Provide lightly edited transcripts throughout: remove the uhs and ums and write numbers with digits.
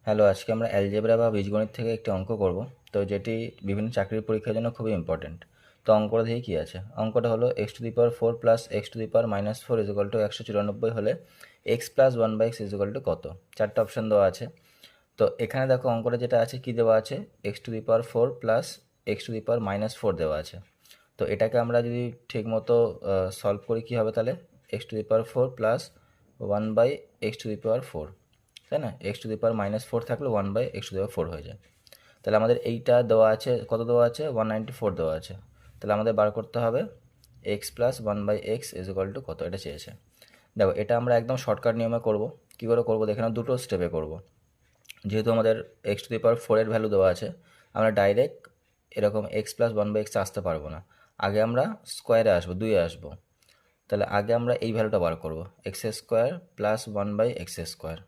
Hello, আজকে আমরা algebra বা বীজগণিত থেকে একটি অঙ্ক করব। তো যেটি বিভিন্ন চাকরির পরীক্ষার জন্য খুবই ইম্পর্টেন্ট। তো অঙ্কটা দেখি কী আছে। অঙ্কটা হলো x⁴ প্লাস x⁻⁻4 194 হলে x প্লাস 1/x কত। চারটে অপশান দেওয়া আছে। তো এখানে দেখো অঙ্কটা যেটা আছে কি দেওয়া আছে, x⁴ প্লাস x⁻⁻4 দেওয়া আছে। তো এটাকে আমরা যদি ঠিকমতো সলভ করি কী হবে তাহলে, x⁴ প্লাস 1/x⁴, তাই না? x⁻⁻4 থাকলে 1/x⁴ হয়ে যায়। তাহলে আমাদের এইটা দেওয়া আছে, কত দেওয়া আছে, 194 দেওয়া আছে। তাহলে আমাদের বার করতে হবে x প্লাস 1/x কত, এটা চেয়েছে। দেখো এটা আমরা একদম শর্টকাট নিয়মে করব। কী করে করবো দেখে নাও, দুটো স্টেপে করব। যেহেতু আমাদের x⁴ এর ভ্যালু দেওয়া আছে, আমরা ডাইরেক্ট এরকম x প্লাস 1/x আসতে পারবো না। আগে আমরা স্কোয়ারে আসবো, 2-এ আসবো। তাহলে আগে আমরা এই ভ্যালুটা বার করব, x² প্লাস 1/x²।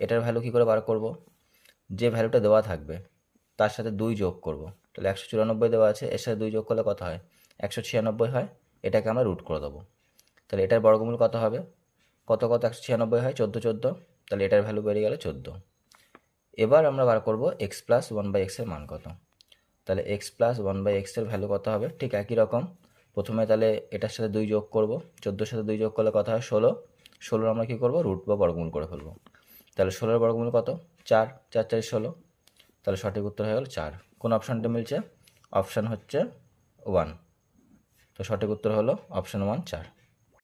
এটার ভ্যালু কী করে বার করব, যে ভ্যালুটা দেওয়া থাকবে তার সাথে 2 যোগ করব। তাহলে 194 দেওয়া আছে, এর সাথে 2 যোগ করলে কত হয়, 196 হয়। এটাকে আমরা রুট করে দেবো। তাহলে এটার বর্গমূল কত হবে, কত 196 হয়, 14। তাহলে এটার ভ্যালু বেরিয়ে গেল 14। এবার আমরা বার করব x প্লাস 1/x এর মান কত। তাহলে x প্লাস 1/x এর ভ্যালু কত হবে, ঠিক একই রকম। প্রথমে তাহলে এটার সাথে 2 যোগ করব, 14-র সাথে 2 যোগ করলে কত হয়, 16। 16 আমরা কী করবো, রুট বা বর্গমূল করে ফেলবো। তাহলে 16-এর বর্গমূল কত, 4, 4 4 16। তাহলে সঠিক উত্তর হয়ে গেল 4। কোন অপশানটা মিলছে, অপশান হচ্ছে 1। তো সঠিক উত্তর হলো অপশান 1, 4।